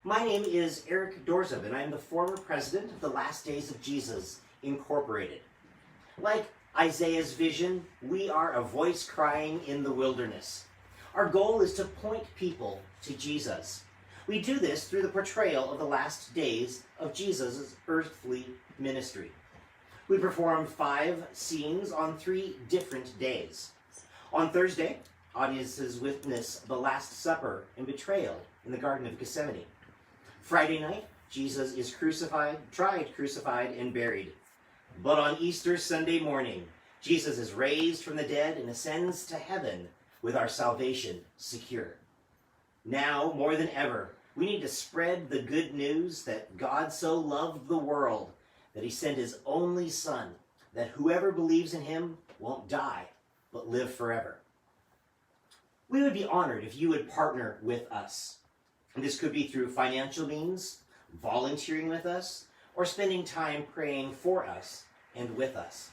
My name is Eric Dorzab, and I am the former president of the Last Days of Jesus, Incorporated. Like Isaiah's vision, we are a voice crying in the wilderness. Our goal is to point people to Jesus. We do this through the portrayal of the last days of Jesus' earthly ministry. We perform 5 scenes on 3 different days. On Thursday, audiences witness the Last Supper and betrayal in the Garden of Gethsemane. Friday night, Jesus is crucified, crucified, and buried. But on Easter Sunday morning, Jesus is raised from the dead and ascends to heaven with our salvation secure. Now, more than ever, we need to spread the good news that God so loved the world that he sent his only Son, that whoever believes in him won't die, but live forever. We would be honored if you would partner with us. This could be through financial means, volunteering with us, or spending time praying for us and with us.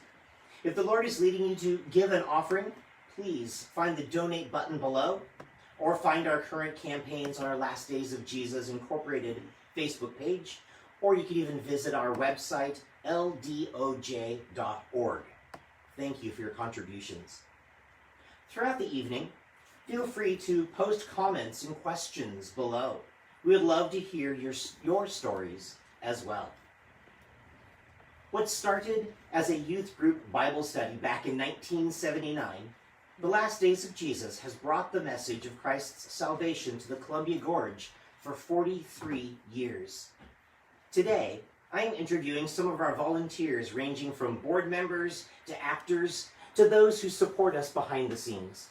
If the Lord is leading you to give an offering, please find the donate button below, or find our current campaigns on our Last Days of Jesus Incorporated Facebook page, or you could even visit our website, LDOJ.org. Thank you for your contributions. Throughout the evening, feel free to post comments and questions below. We would love to hear your stories as well. What started as a youth group Bible study back in 1979, the Last Days of Jesus has brought the message of Christ's salvation to the Columbia Gorge for 43 years. Today, I am interviewing some of our volunteers, ranging from board members to actors to those who support us behind the scenes.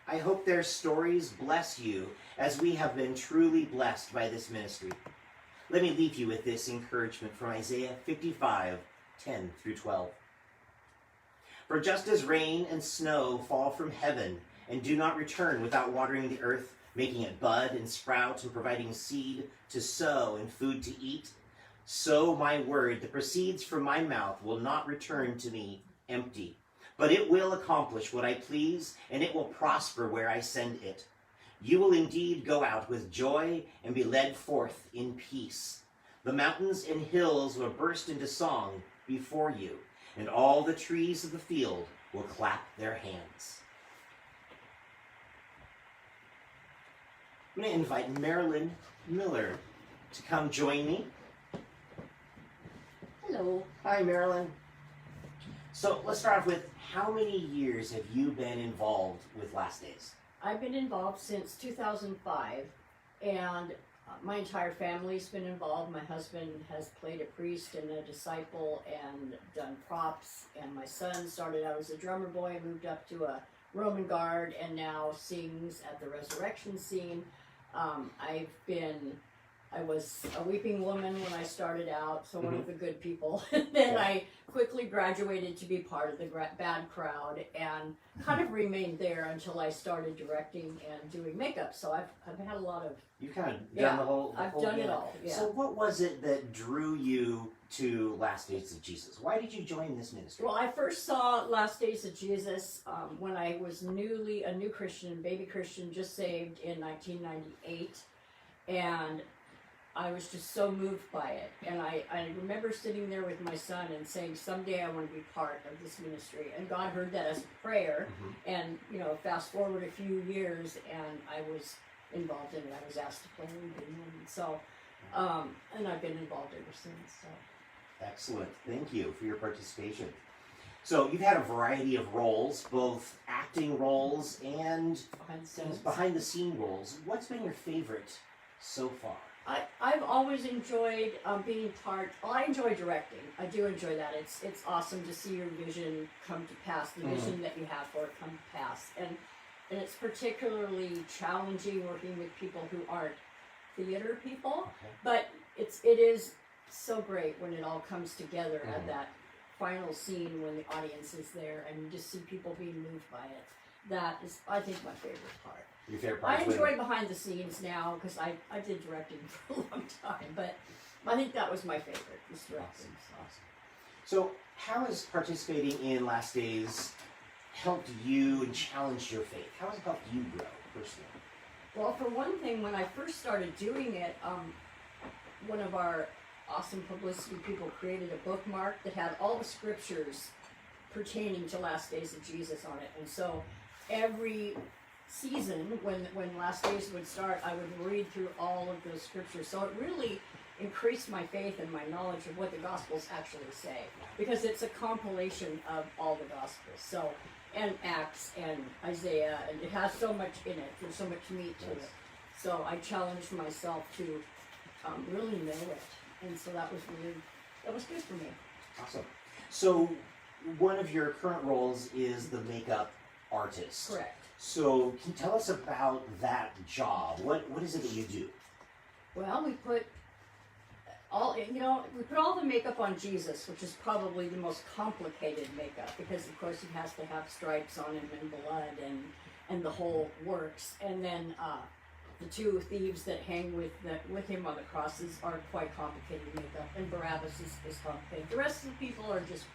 I hope their stories bless you as we have been truly blessed by this ministry. Let me leave you with this encouragement from Isaiah 55, 10 through 12. For just as rain and snow fall from heaven and do not return without watering the earth, making it bud and sprout and providing seed to sow and food to eat, so my word that proceeds from my mouth will not return to me empty, but it will accomplish what I please, and it will prosper where I send it. You will indeed go out with joy and be led forth in peace. The mountains and hills will burst into song before you, and all the trees of the field will clap their hands. I'm going to invite Marilyn Miller to come join me. Hello. Hi, Marilyn. So let's start off with, how many years have you been involved with Last Days? I've been involved since 2005, and my entire family's been involved. My husband has played a priest and a disciple and done props, and my son started out as a drummer boy, moved up to a Roman guard, and now sings at the resurrection scene. I was a weeping woman when I started out, so one of the good people. Then I quickly graduated to be part of the bad crowd and kind of remained there until I started directing and doing makeup. So I've had a lot of... You've kind of done the whole I've done it all, yeah. So what was it that drew you to Last Days of Jesus? Why did you join this ministry? Well, I first saw Last Days of Jesus when I was a new Christian, baby Christian, just saved in 1998. And I was just so moved by it. And I remember sitting there with my son and saying, someday I want to be part of this ministry. And God heard that as a prayer. And, fast forward a few years, and I was involved in it. I was asked to play lead in it. And so, and I've been involved ever since. So. Excellent. Thank you for your participation. So you've had a variety of roles, both acting roles and behind the scene roles. What's been your favorite so far? I've always enjoyed being part. Well, I enjoy directing. I do enjoy that. It's awesome to see your vision come to pass. The vision that you have for it come to pass, and it's particularly challenging working with people who aren't theater people. But it is so great when it all comes together at that final scene when the audience is there and you just see people being moved by it. That is, I think, my favorite part. Your favorite part? I enjoy behind the scenes now because I did directing for a long time, but I think that was my favorite, was directing. Awesome. So how has participating in Last Days helped you and challenged your faith? How has it helped you grow personally? Well, for one thing, when I first started doing it, one of our awesome publicity people created a bookmark that had all the scriptures pertaining to Last Days of Jesus on it. And so every season, when Last Days would start, I would read through all of those scriptures. So it really increased my faith and my knowledge of what the Gospels actually say, because it's a compilation of all the Gospels. So, and Acts and Isaiah, and it has so much in it. There's so much meat to it. So I challenged myself to really know it, and so that was good for me. Awesome. So one of your current roles is the makeup artist. Correct. So can you tell us about that job? What is it that you do? Well, we put all the makeup on Jesus, which is probably the most complicated makeup, because of course he has to have stripes on him and blood and the whole works. And then the two thieves that hang with him on the crosses are quite complicated makeup, and Barabbas is complicated. The rest of the people are just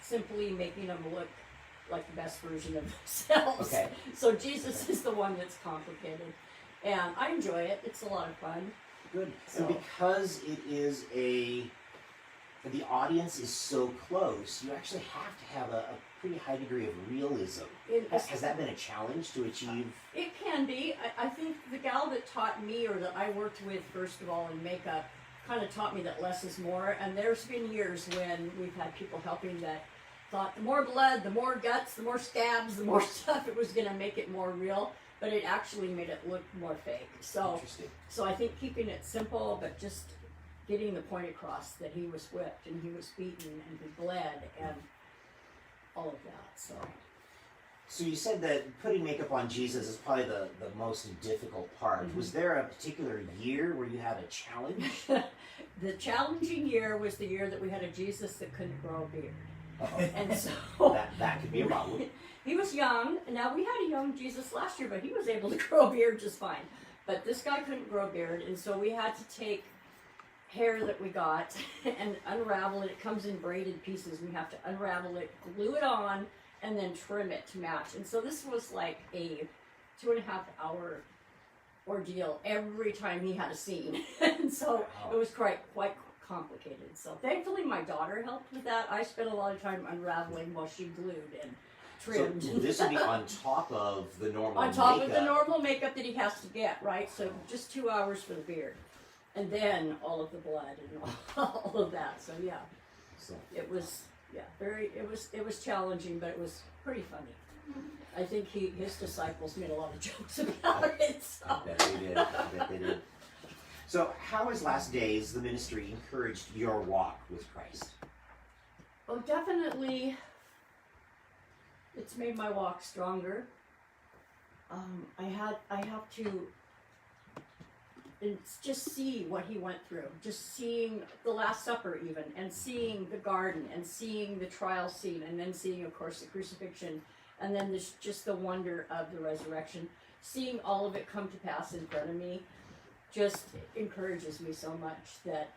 simply making them look like the best version of themselves. Okay. So Jesus is the one that's complicated, and I enjoy it. It's a lot of fun. Good. So. And because it is the audience is so close, you actually have to have a pretty high degree of realism. Has that been a challenge to achieve? It can be. I think the gal that taught me, or that I worked with first of all in makeup, kind of taught me that less is more. And there's been years when we've had people helping that thought the more blood, the more guts, the more stabs, the more stuff, it was going to make it more real. But it actually made it look more fake. So I think keeping it simple, but just getting the point across that he was whipped and he was beaten and he bled and all of that. So you said that putting makeup on Jesus is probably the most difficult part. Mm-hmm. Was there a particular year where you had a challenge? The challenging year was the year that we had a Jesus that couldn't grow a beard. Uh-oh. And so that could be a problem. He was young. Now we had a young Jesus last year, but he was able to grow a beard just fine. But this guy couldn't grow a beard, and so we had to take hair that we got and unravel it. It comes in braided pieces. We have to unravel it, glue it on, and then trim it to match. And so this was like a 2.5 hour ordeal every time he had a scene. And so it was quite complicated. So thankfully my daughter helped with that. I spent a lot of time unraveling while she glued and trimmed. So this would be on top of the normal on top of the normal makeup that he has to get, right? So just 2 hours for the beard. And then all of the blood and all of that. So yeah. So it was it was challenging, but it was pretty funny. I think his disciples made a lot of jokes about it. So. I bet they did. So how has Last Days, the ministry, encouraged your walk with Christ? Oh, definitely. It's made my walk stronger. I have to just see what he went through. Just seeing the Last Supper even, and seeing the garden, and seeing the trial scene, and then seeing, of course, the crucifixion, and then just the wonder of the resurrection. Seeing all of it come to pass in front of me just encourages me so much that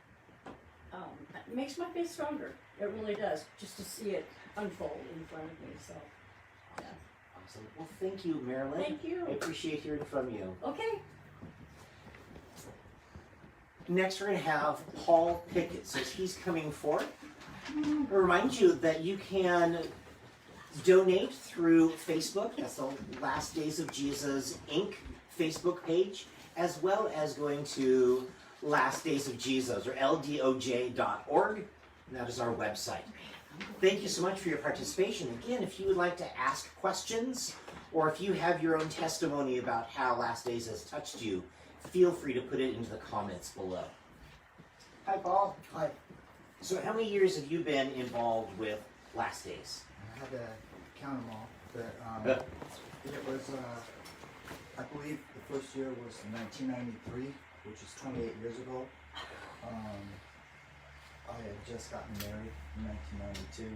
it makes my faith stronger. It really does, just to see it unfold in front of me. So, yeah. Awesome. Well, thank you, Marilyn. Thank you. I appreciate hearing from you. Okay. Next, we're going to have Paul Pickett. So he's coming forward. I remind you that you can donate through Facebook. That's the Last Days of Jesus Inc. Facebook page, as well as going to Last Days of Jesus, or LDOJ.org. And that is our website. Thank you so much for your participation. Again, if you would like to ask questions, or if you have your own testimony about how Last Days has touched you, feel free to put it into the comments below. Hi, Paul. Hi. So how many years have you been involved with Last Days? I had to count them all, but it was, I believe the first year was 1993, which is 28 years ago. I had just gotten married in 1992,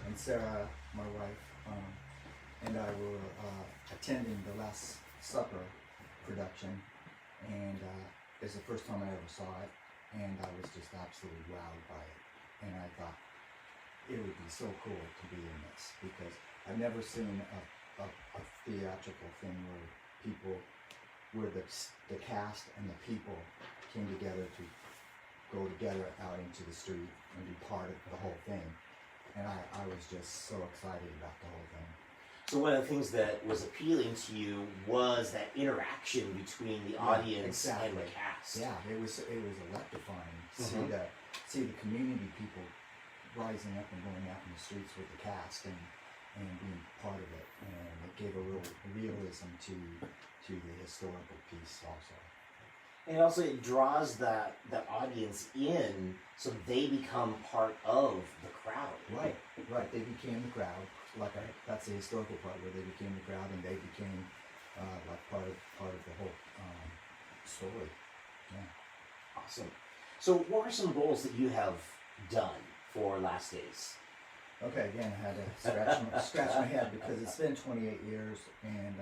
and Sarah, my wife, and I were attending the Last Supper production, and it's the first time I ever saw it, and I was just absolutely wowed by it, and I thought it would be so cool to be in this, because I've never seen a theatrical thing where the cast and the people came together to go together out into the street and be part of the whole thing. And I was just so excited about the whole thing. So one of the things that was appealing to you was that interaction between the audience and the cast. Yeah, it was electrifying to Mhm. see the community people rising up and going out in the streets with the cast and being part of it, and it gave a real realism to the historical piece also. And also it draws that audience in so they become part of the crowd. Right. They became the crowd. That's the historical part where they became the crowd and they became like part of the whole story. Yeah. Awesome. So what are some goals that you have done for Last Days? Okay, again, I had to scratch my head because it's been 28 years and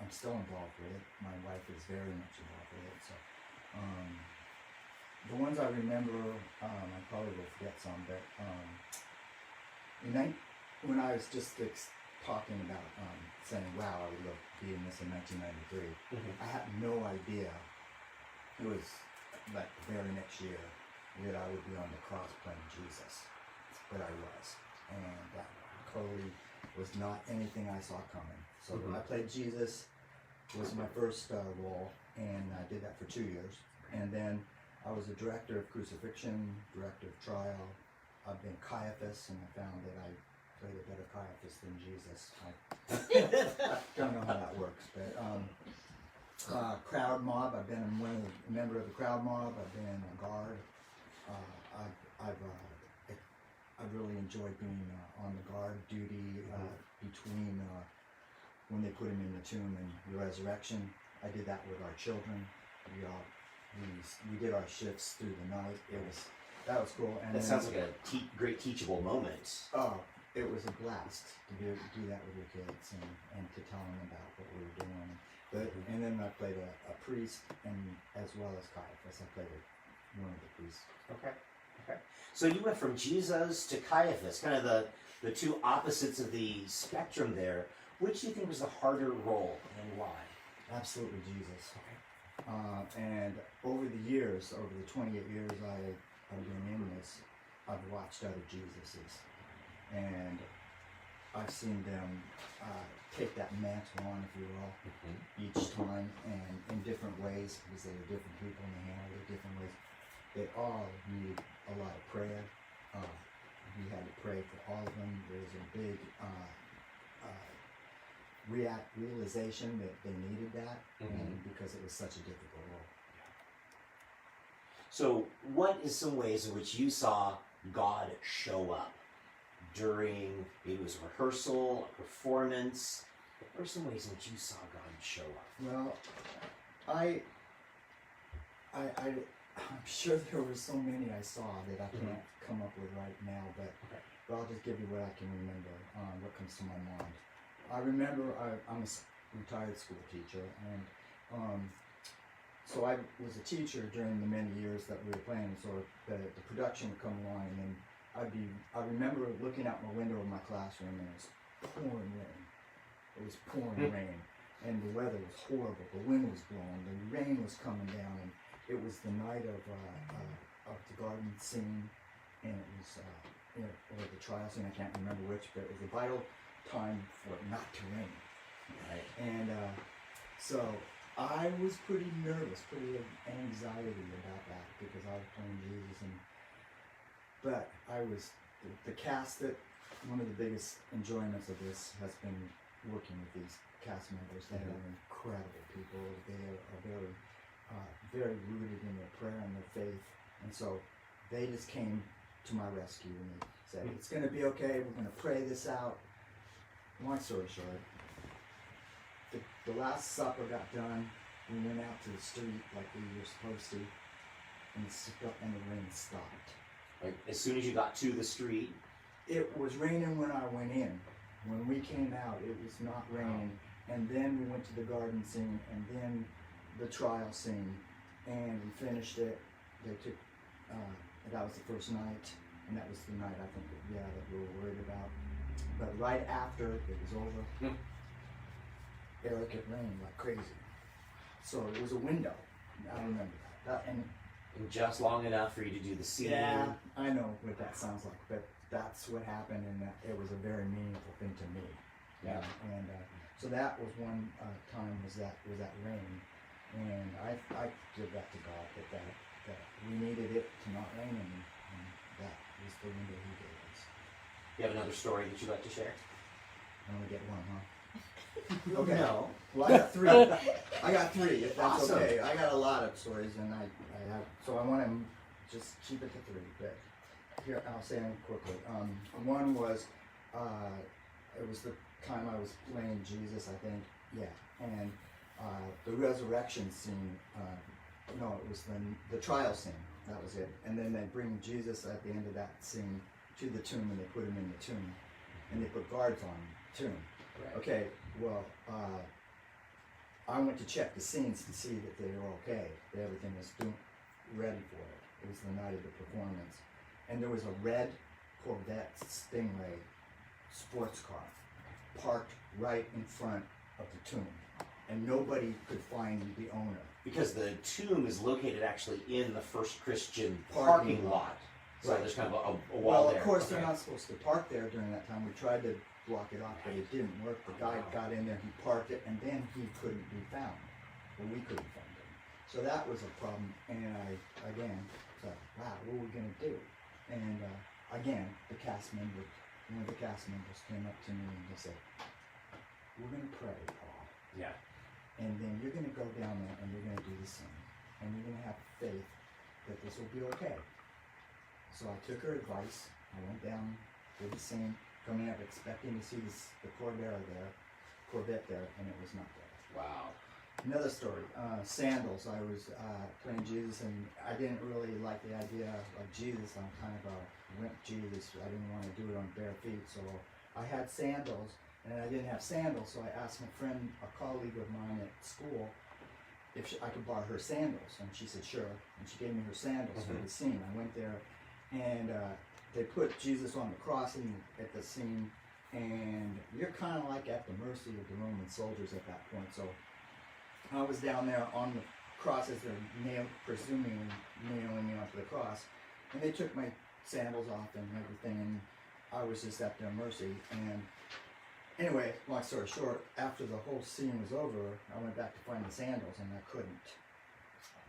I'm still involved with it. My wife is very much involved with it. So the ones I remember, I probably will forget some, but when I was just talking about saying, wow, I would love to be in this in 1993, I had no idea it was like the very next year that I would be on the cross playing Jesus. But I was, and that totally was not anything I saw coming. So I played Jesus, was my first role, and I did that for 2 years. And then I was a director of crucifixion, director of trial. I've been Caiaphas, and I found that I played a better Caiaphas than Jesus. I don't know how that works, but crowd mob. I've been a member of the crowd mob. I've been a guard. I've really enjoyed being on the guard duty between when they put him in the tomb and the resurrection. I did that with our children. We did our shifts through the night. That was cool. And that sounds like a great teachable moment. Oh, it was a blast to do that with your kids and to tell them about what we were doing. And then I played a priest, and as well as Caiaphas, I played one of the priests. Okay. So you went from Jesus to Caiaphas, kind of the two opposites of the spectrum there. Which do you think was the harder role, and why? Absolutely Jesus. And over the years, over the 28 years I've been in this, I've watched other Jesuses, and I've seen them take that mantle on, if you will, each time, and in different ways, because they were different people and they handled it different ways. They all need a lot of prayer. We had to pray for all of them. There was a big realization that they needed that, and because it was such a difficult role. So what is some ways in which you saw God show up during, maybe it was a rehearsal, a performance? What are some ways in which you saw God show up? Well, I'm sure there were so many I saw that I can't come up with right now, but I'll just give you what I can remember, what comes to my mind. I remember I'm a retired school teacher, and so I was a teacher during the many years that we were playing, so the production would come along, and then I remember looking out my window of my classroom, and it was pouring rain. It was pouring rain, and the weather was horrible. The wind was blowing, the rain was coming down, and it was the night of the garden scene, and it was or the trial scene. I can't remember which, but it was a vital time for it not to rain. Right, and so I was pretty nervous, pretty anxiety about that because I was playing Jesus, but I was the cast. That one of the biggest enjoyments of this has been working with these cast members. They are incredible people. They are very rooted in their prayer and their faith, and so they just came to my rescue and they said, "It's going to be okay. We're going to pray this out." Long story short, the Last Supper got done. We went out to the street like we were supposed to, and the rain stopped. Like as soon as you got to the street? It was raining when I went in. When we came out, it was not raining. And then we went to the garden scene, and then the trial scene, and we finished it. They took, that was the first night, and that was the night I think that we were worried about. But right after it was over, Eric, it rained like crazy. So it was a window. I remember that. And And just long enough for you to do the scene. Yeah, I know what that sounds like, but that's what happened, and that, it was a very meaningful thing to me. Yeah. And so that was one time was that rain, and I give that to God that we needed it to not rain, and that was the window He gave us. You have another story that you'd like to share? I only get one, huh? Okay. No. Well, I got three. I got three, if that's Awesome. okay. I got a lot of stories, and I have, so I want to just keep it to three. But here, I'll say them quickly. One was, it was the time I was playing Jesus, I think. Yeah, and the resurrection scene. No, it was the trial scene. That was it. And then they bring Jesus at the end of that scene to the tomb, and they put him in the tomb, and they put guards on the tomb. Right. Okay, well, I went to check the scenes to see that they were okay, that everything was ready for it. It was the night of the performance. And there was a red Corvette Stingray sports car parked right in front of the tomb. And nobody could find the owner. Because the tomb is located actually in the First Christian Parking parking lot. So Right. there's kind of a wall Well, there. of course, Okay. they're not supposed to park there during that time. We tried to block it off, but it didn't work. The guy got in there, he parked it, and then he couldn't be found. Well, we couldn't find him. So that was a problem, and I, again, thought, wow, what are we going to do? And again, one of the cast members came up to me and they said, we're going to pray, Paul. Yeah. And then you're going to go down there and you're going to do the same. And you're going to have faith that this will be okay. So I took her advice. I went down, did the scene, coming up expecting to see the Corvette there, and it was not there. Wow. Another story, sandals. I was playing Jesus, and I didn't really like the idea of Jesus. I'm kind of a wimp Jesus. I didn't want to do it on bare feet, so I had sandals, and I didn't have sandals, so I asked my friend, a colleague of mine at school, if I could borrow her sandals, and she said sure, and she gave me her sandals for the scene. I went there, and they put Jesus on the cross at the scene, and you're kind of like at the mercy of the Roman soldiers at that point. So I was down there on the cross as they're presumably nailing me onto the cross, and they took my sandals off and everything, and I was just at their mercy. And anyway, long story short, after the whole scene was over, I went back to find the sandals, and I couldn't.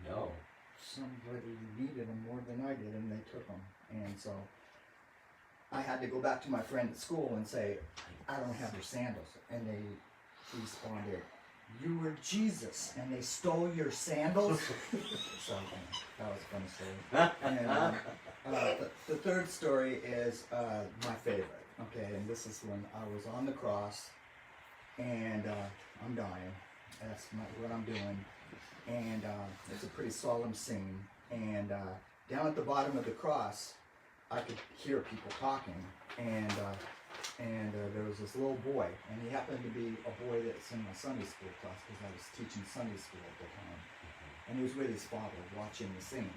No. Somebody needed them more than I did, and they took them. And so I had to go back to my friend at school and say, I don't have your sandals. And they responded, you were Jesus, and they stole your sandals? So that was a funny story. And the third story is my favorite. Okay, and this is when I was on the cross, and I'm dying. That's what I'm doing. And it's a pretty solemn scene. And down at the bottom of the cross, I could hear people talking. And there was this little boy, and he happened to be a boy that's in my Sunday school class because I was teaching Sunday school at the time. And he was with his father watching the scene.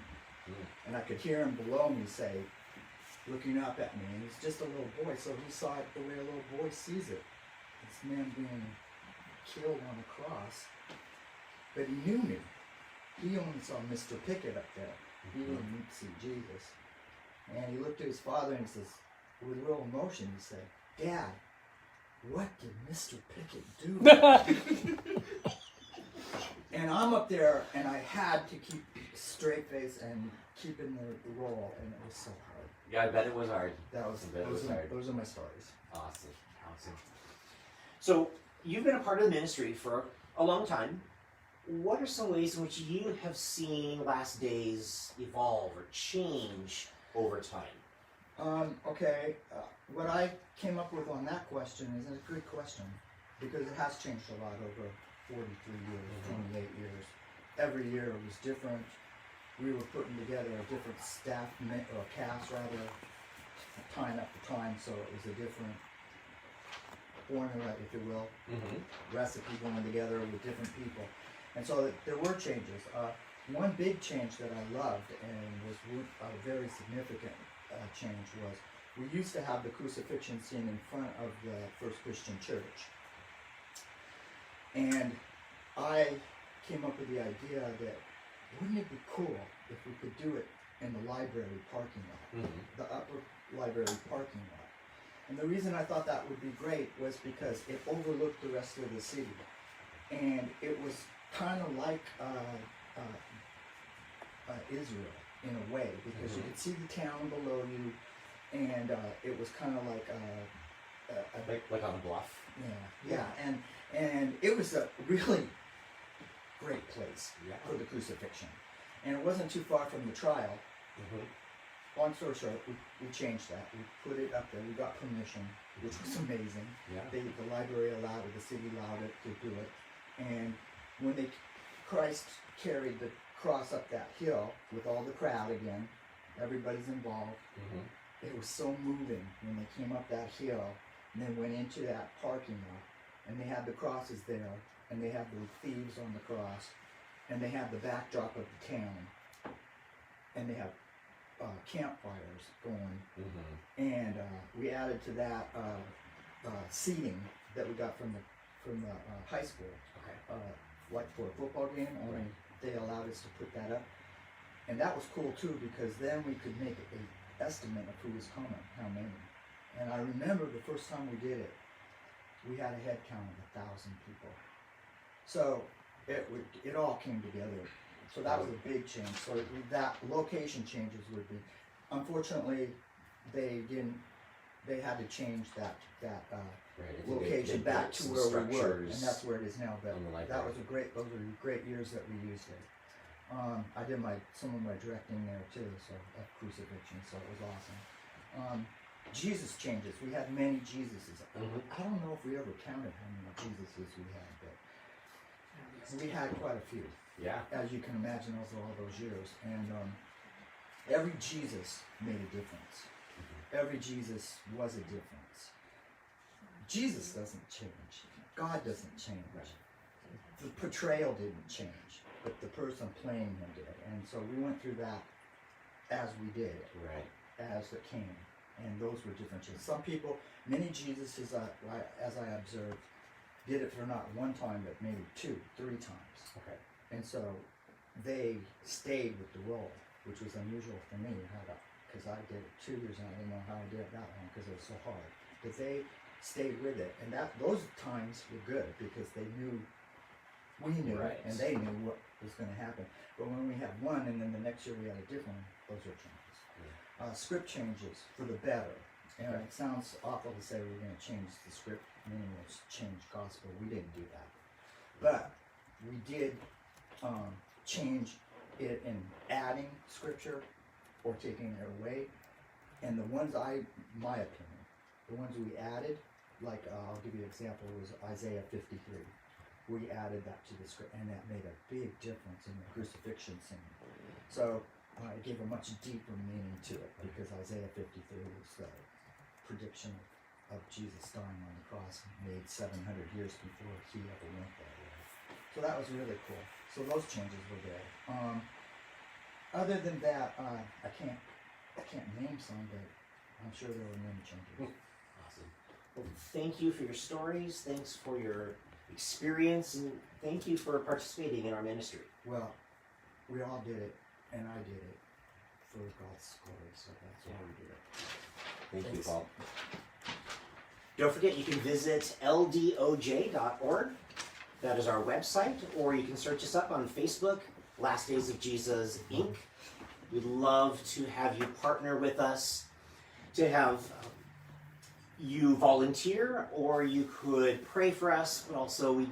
And I could hear him below me say, looking up at me, and he's just a little boy, so he saw it the way a little boy sees it. This man being killed on a cross. But he knew me. He only saw Mr. Pickett up there. He didn't see Jesus. And he looked at his father and he says, with real emotion, he said, Dad, what did Mr. Pickett do? And I'm up there, and I had to keep a straight face and keep in the role, and it was so hard. Yeah, I bet it was hard. Those are my stories. Awesome. So you've been a part of the ministry for a long time. What are some ways in which you have seen Last Days evolve or change over time? Okay, what I came up with on that question is a good question, because it has changed a lot over 43 years, 28 years. Every year it was different. We were putting together a different staff, or cast rather, time after time, so it was a different formula, if you will, recipe going together with different people. And so there were changes. One big change that I loved and was a very significant change was we used to have the crucifixion scene in front of the First Christian Church. And I came up with the idea that wouldn't it be cool if we could do it in the library parking lot, the upper library parking lot? And the reason I thought that would be great was because it overlooked the rest of the city. And it was kind of like Israel in a way, because you could see the town below you, and it was kind of like like on a bluff. yeah, and it was a really great place Yeah. for the crucifixion, and it wasn't too far from the trial. Long story short, we changed that. We put it up there. We got permission, which was amazing. Yeah. The library allowed it. The city allowed it to do it. And when Christ carried the cross up that hill with all the crowd again, everybody's involved. It was so moving when they came up that hill and then went into that parking lot, and they had the crosses there, and they had the thieves on the cross, and they had the backdrop of the town, and they have campfires going, and we added to that seating that we got from the high school. Okay. Like for a football game, only they allowed us to put that up, and that was cool too, because then we could make an estimate of who was coming, how many. And I remember the first time we did it, we had a head count of 1,000 people. So it all came together. So that was a big change. So that location changes would be, unfortunately, they had to change that location back to where we were, and that's where it is now. But that was those were great years that we used it. I did some of my directing there too, so of crucifixion, so it was awesome. Jesus changes. We had many Jesuses. I don't know if we ever counted how many Jesuses we had, but we had quite a few. Yeah. As you can imagine, over all those years, and every Jesus made a difference. Every Jesus was a difference. Jesus doesn't change. God doesn't change. The portrayal didn't change, but the person playing him did. And so we went through that as we did, as it came. And those were different Jesus. Some people, many Jesuses, as I observed, did it for not one time, but maybe 2, 3 times. Okay. And so they stayed with the role, which was unusual for me, because I did it 2 years and I didn't know how I did it that long because it was so hard. But they stayed with it, and those times were good because they knew, we knew, and they knew what was going to happen. But when we had one, and then the next year we had a different one, those are changes. Script changes for the better, and it sounds awful to say we're going to change the script, meaning we'll change gospel. We didn't do that, but we did change it in adding scripture or taking it away. And the ones my opinion, the ones we added, like I'll give you an example, was Isaiah 53. We added that to the script, and that made a big difference in the crucifixion scene. So it gave a much deeper meaning to it, because Isaiah 53 was the prediction of Jesus dying on the cross, made 700 years before he ever went that way. So that was really cool. So those changes were there. Other than that, I can't name some, but I'm sure there were many changes. Awesome. Well, thank you for your stories. Thanks for your experience, and thank you for participating in our ministry. Well, we all did it, and I did it for God's glory, so that's why we did it. Thank you, Paul. Don't forget, you can visit LDOJ.org. That is our website, or you can search us up on Facebook, Last Days of Jesus, Inc. We'd love to have you partner with us, to have you volunteer, or you could pray for us, but also we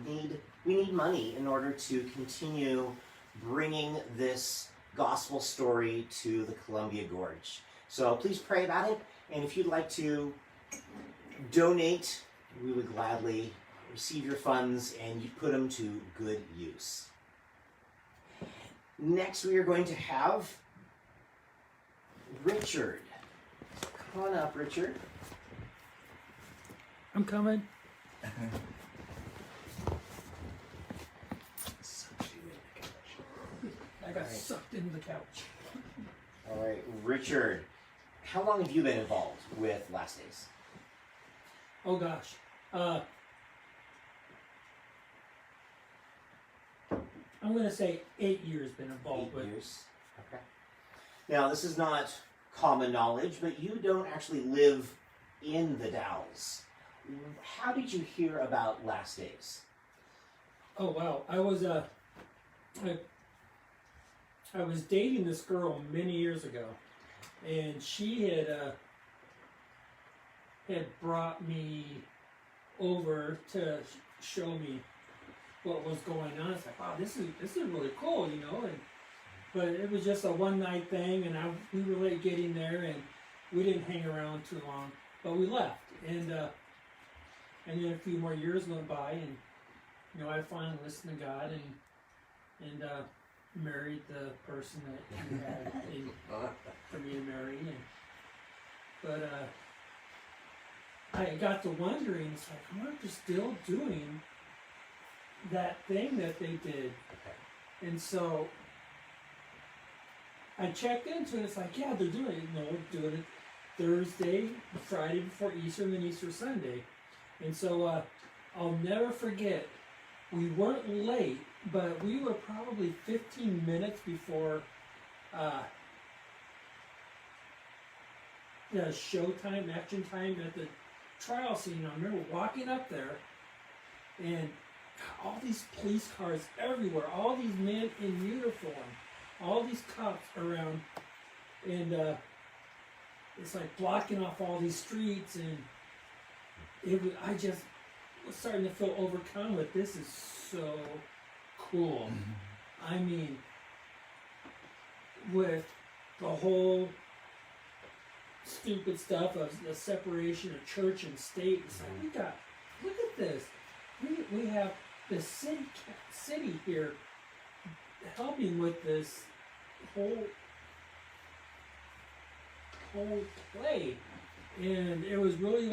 need money in order to continue bringing this gospel story to the Columbia Gorge. So please pray about it, and if you'd like to donate, we would gladly receive your funds and you put them to good use. Next, we are going to have Richard. Come on up, Richard. I'm coming. I got sucked into the couch. All right, Richard, how long have you been involved with Last Days? Oh gosh. I'm gonna say 8 years been involved 8 with. years. Okay. Now, this is not common knowledge, but you don't actually live in the Dalles. How did you hear about Last Days? Oh wow, I was dating this girl many years ago, and she had brought me over to show me what was going on. It's like, wow, this is really cool, you know. But it was just a one night thing, and we were late getting there, and we didn't hang around too long. But we left, and then a few more years went by, and you know, I finally listened to God and married the person that He had for me to marry. But I got to wondering, it's like, I wonder if they're still doing that thing that they did. Okay. And so I checked into it. It's like, yeah, they're doing it. No, they're doing it Thursday, Friday before Easter, and then Easter Sunday. And so I'll never forget, we weren't late, but we were probably 15 minutes before the showtime, action time at the trial scene. I remember walking up there, and all these police cars everywhere, all these men in uniform, all these cops around, and it's like blocking off all these streets, and I just was starting to feel overcome with, this is so cool. I mean, with the whole stupid stuff of the separation of church and state, it's like, look at this. We have the city here helping with this whole play, and it was really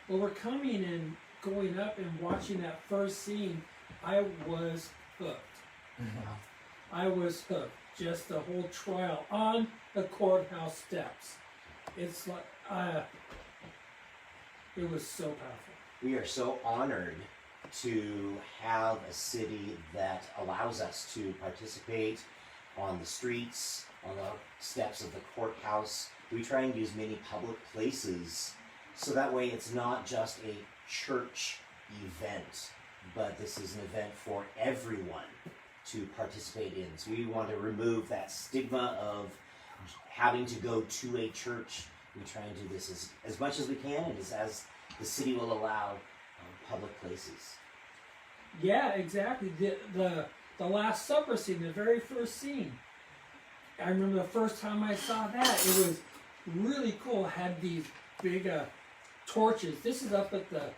overcoming, and going up and watching that first scene, I was hooked. I was hooked. Just the whole trial on the courthouse steps. It's like, it was so powerful. We are so honored to have a city that allows us to participate on the streets, on the steps of the courthouse. We try and use many public places so that way it's not just a church event, but this is an event for everyone to participate in. So we want to remove that stigma of having to go to a church. We try and do this as much as we can, and as the city will allow public places. Yeah, exactly. The Last Supper scene, the very first scene. I remember the first time I saw that, it was really cool. It had these big torches. This is up at the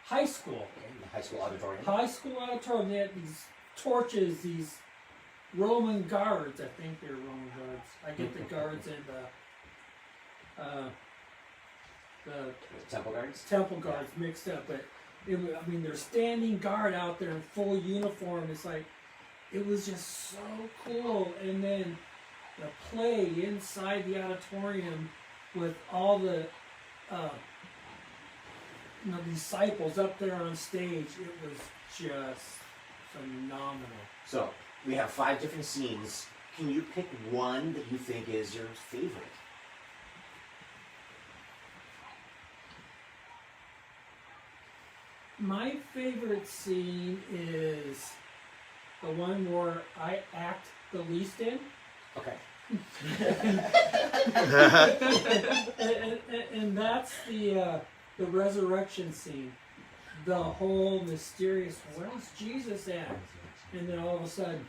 high school. Okay, the high school auditorium. High school auditorium. They had these torches, these Roman guards. I think they're Roman guards. I get the guards and the Temple guards? temple guards mixed up, but I mean, they're standing guard out there in full uniform. It's like, it was just so cool. And then the play inside the auditorium with all the disciples up there on stage, it was just phenomenal. So we have 5 different scenes. Can you pick one that you think is your favorite? My favorite scene is the one where I act the least in. Okay. and that's the resurrection scene. The whole mysterious, where's Jesus at? And then all of a sudden,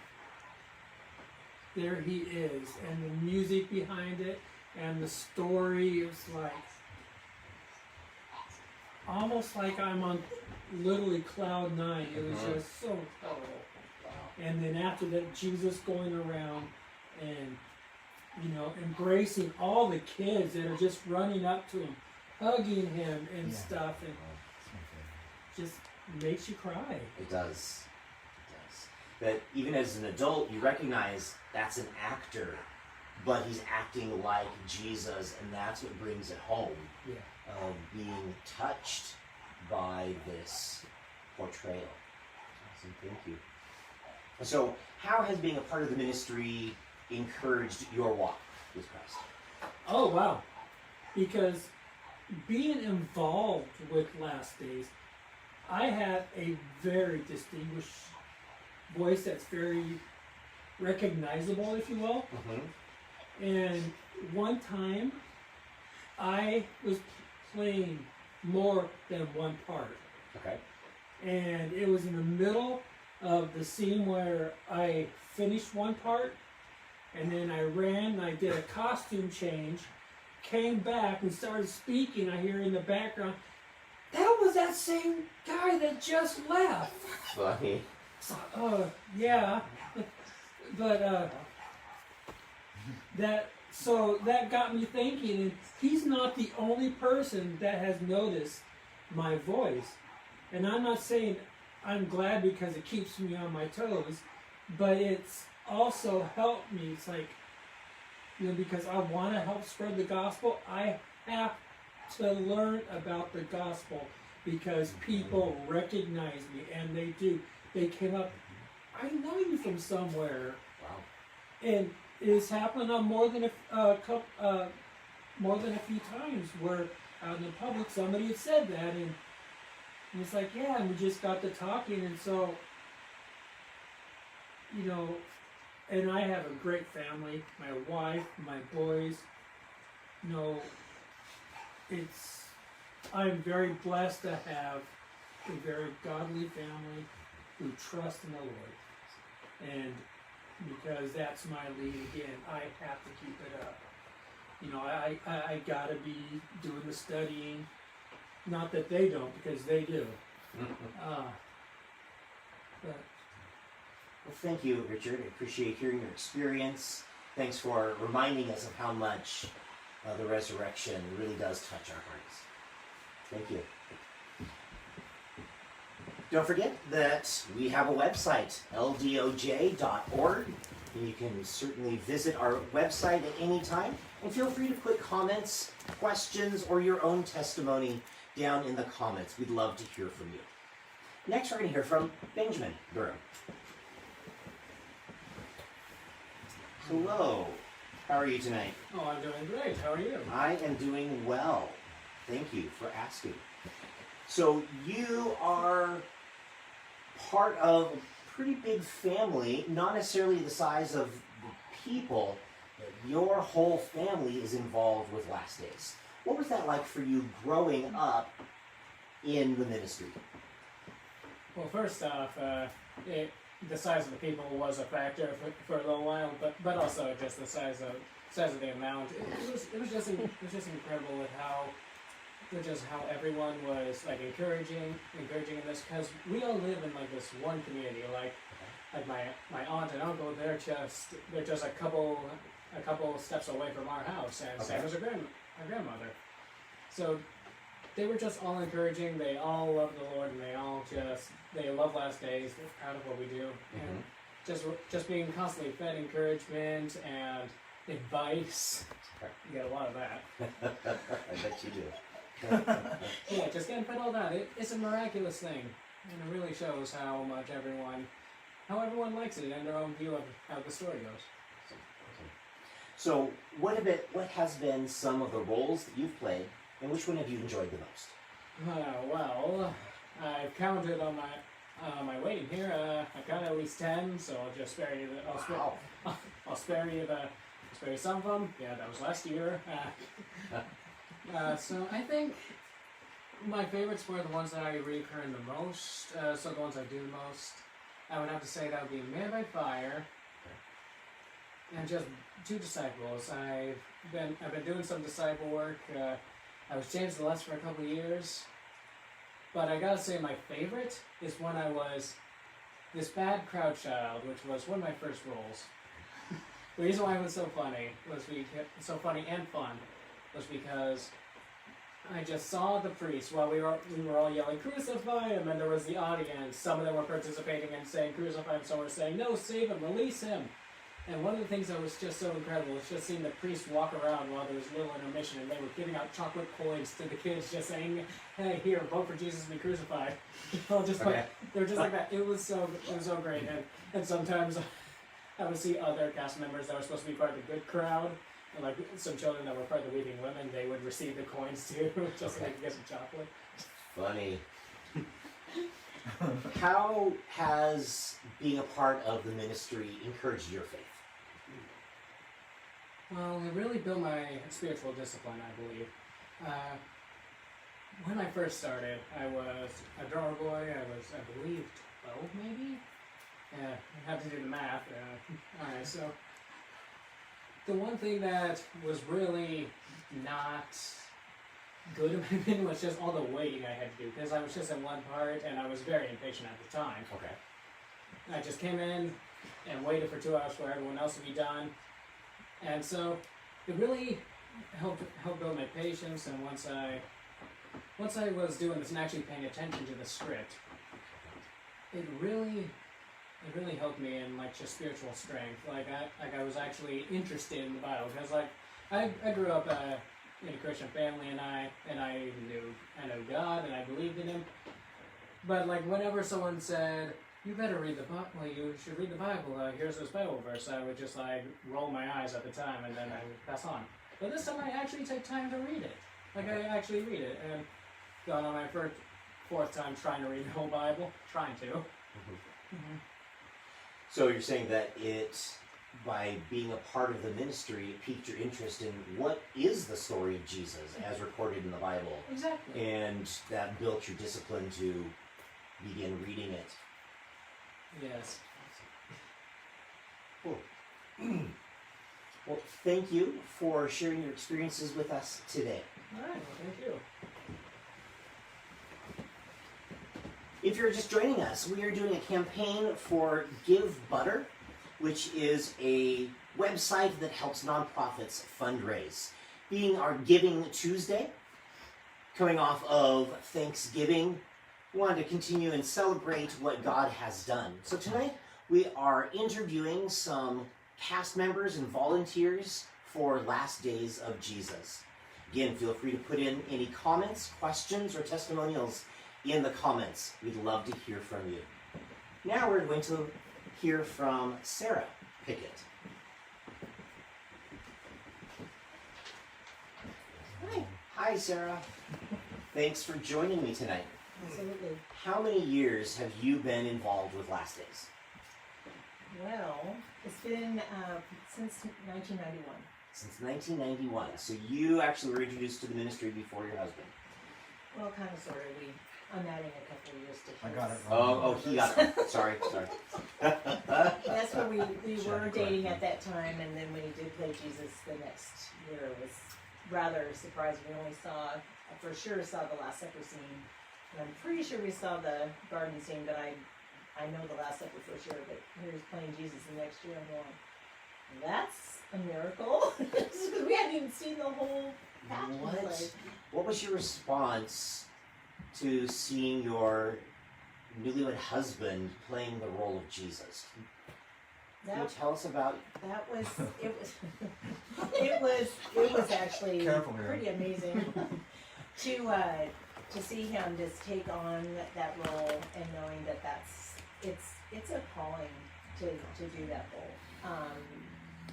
there he is, and the music behind it, and the story is like, almost like I'm on literally cloud 9. It was just so cool. And then after that, Jesus going around and, you know, embracing all the kids that are just running up to him, hugging him and stuff, and just makes you cry. It does. It does. But even as an adult, you recognize that's an actor, but he's acting like Jesus, and that's what brings it home. Yeah. Of being touched by this portrayal. Awesome, thank you. So, how has being a part of the ministry encouraged your walk with Christ? Oh wow! Because being involved with Last Days, I have a very distinguished voice that's very recognizable, if you will. Mm-hmm. And one time, I was playing more than one part. Okay. And it was in the middle of the scene where I finished one part, and then I ran and I did a costume change, came back and started speaking. I hear in the background, that was that same guy that just left. Funny. So, yeah. But that got me thinking, and he's not the only person that has noticed my voice. And I'm not saying I'm glad because it keeps me on my toes, but it's also helped me. It's like, because I want to help spread the gospel, I have to learn about the gospel because people recognize me, and they do. They came up, I know you from somewhere. Wow. And it's happened on more than a few times where out in the public somebody had said that, and it's like, yeah, and we just got to talking, and so, and I have a great family, my wife, my boys, I'm very blessed to have a very godly family who trust in the Lord, and because that's my lead again, I have to keep it up. I gotta be doing the studying, not that they don't, because they do. But Well, thank you, Richard. I appreciate hearing your experience. Thanks for reminding us of how much the resurrection really does touch our hearts. Thank you. Don't forget that we have a website, LDOJ.org. You can certainly visit our website at any time. And feel free to put comments, questions, or your own testimony down in the comments. We'd love to hear from you. Next, we're going to hear from Benjamin Durham. Hello. How are you tonight? Oh, I'm doing great. How are you? I am doing well. Thank you for asking. So you are part of a pretty big family, not necessarily the size of the people, but your whole family is involved with Last Days. What was that like for you growing up in the ministry? Well, first off, the size of the people was a factor for a little while, but also just the size of the amount. It was just incredible with how everyone was like encouraging in this, because we all live in like this one community. Like my aunt and uncle, they're just a couple steps away from our house, and same as our grandmother. So they were just all encouraging. They all love the Lord, and they love Last Days. They're proud of what we do, and just being constantly fed encouragement and advice. You get a lot of that. I bet you do. Yeah, just getting fed all that. It's a miraculous thing, and it really shows how everyone likes it and their own view of how the story goes. So what has been some of the roles that you've played, and which one have you enjoyed the most? Well, I've counted on my waiting here. I've counted at least 10, so I'll just spare you. I'll spare you some of them. Yeah, that was last year. So I think my favorites were the ones that I recurring the most. So the ones I do the most, I would have to say that would be Man by Fire and just two disciples. I've been doing some disciple work. I was James the Less for a couple of years, but I gotta say my favorite is when I was this bad crowd child, which was one of my first roles. The reason why it was so funny and fun was because I just saw the priests while we were all yelling, "Crucify him!" and there was the audience. Some of them were participating and saying, "Crucify him," some were saying, "No, save him, release him." And one of the things that was just so incredible was just seeing the priest walk around while there was a little intermission, and they were giving out chocolate coins to the kids, just saying, "Hey, here, vote for Jesus to be crucified." Just Okay. like they were just like that. It was so great. And sometimes I would see other cast members that were supposed to be part of the good crowd, and like some children that were part of the weeping women, they would receive the coins too, just so they could get some chocolate. Funny. How has being a part of the ministry encouraged your faith? Well, it really built my spiritual discipline, I believe. When I first started, I was a drummer boy. I was, I believe, 12 maybe? Yeah, I have to do the math. Alright, so the one thing that was really not good about it was just all the waiting I had to do, because I was just in one part and I was very impatient at the time. Okay. I just came in and waited for 2 hours for everyone else to be done. And so it really helped build my patience, and once I was doing this and actually paying attention to the script, it really helped me in like just spiritual strength. I was actually interested in the Bible, because like I grew up in a Christian family, and I know God and I believed in Him. But like whenever someone said, "You better read the Bible. Well, you should read the Bible. Here's this Bible verse," I would just like roll my eyes at the time, and then I would pass on. But this time I actually take time to read it. Like I actually read it, and gone on my fourth time trying to read the whole Bible, trying to. Mm-hmm. So you're saying that by being a part of the ministry, it piqued your interest in what is the story of Jesus as recorded in the Bible, Exactly. and that built your discipline to begin reading it. Yes. Cool. Well, thank you for sharing your experiences with us today. All right. Well, thank you. If you're just joining us, we are doing a campaign for Give Butter, which is a website that helps nonprofits fundraise. Being our Giving Tuesday, coming off of Thanksgiving, we wanted to continue and celebrate what God has done. So tonight, we are interviewing some cast members and volunteers for Last Days of Jesus. Again, feel free to put in any comments, questions, or testimonials in the comments. We'd love to hear from you. Now we're going to hear from Sarah Pickett. Hi. Hi, Sarah. Thanks for joining me tonight. Absolutely. How many years have you been involved with Last Days? Well, it's been since 1991. Since 1991. So you actually were introduced to the ministry before your husband. Well, kind of, sort of. I'm adding a couple of years to his. I got it wrong. Oh, he got it. Sorry. That's where we were Check dating correctly. at that time, and then when he did play Jesus the next year, it was rather surprising. We only for sure saw the Last Supper scene, and I'm pretty sure we saw the garden scene, but I know the Last Supper for sure. But here's playing Jesus the next year, I'm going, that's a miracle, because we hadn't even seen the whole Passion play. What was your response to seeing your newlywed husband playing the role of Jesus? Can you That tell us about? That was it was actually Careful here. pretty amazing to see him just take on that role, and knowing that it's a calling to do that role.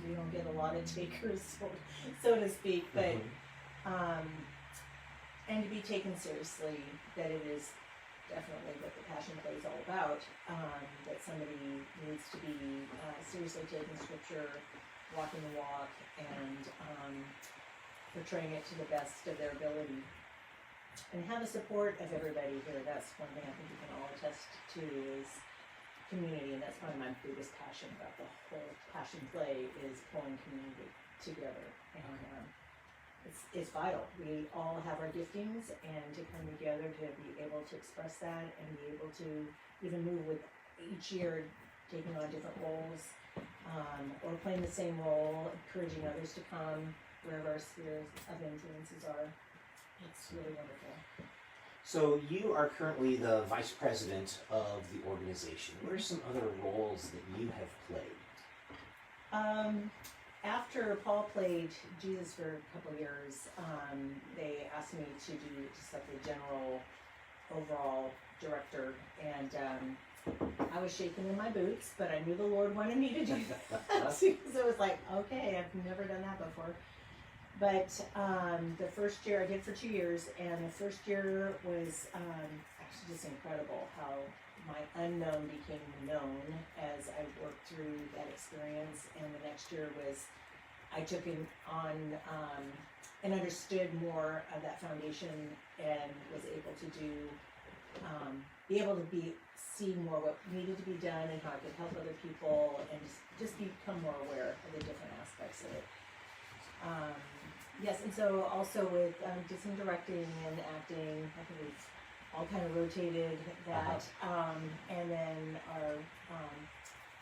We don't get a lot of takers, so to speak, but and to be taken seriously, that it is definitely what the Passion Play is all about, that somebody needs to be seriously taking Scripture, walking the walk, and portraying it to the best of their ability. And have the support of everybody here. That's one thing I think we can all attest to, is community, and that's probably my biggest passion about the whole Passion Play, is pulling community together. And it's vital. We all have our giftings, and to come together to be able to express that, and be able to even move with each year, taking on different roles, or playing the same role, encouraging others to come wherever our spheres of influences are. It's really wonderful. So you are currently the vice president of the organization. What are some other roles that you have played? After Paul played Jesus for a couple years, they asked me to do just like the general overall director, and I was shaking in my boots, but I knew the Lord wanted me to do that. So it was like, okay, I've never done that before. But the first year I did for 2 years, and the first year was actually just incredible how my unknown became known as I worked through that experience. And the next year was, I took it on and understood more of that foundation, and was able to do, be able to see more what needed to be done and how I could help other people, and just become more aware of the different aspects of it. Yes, and so also with did some directing and acting. I think we've all kind of rotated that, and then our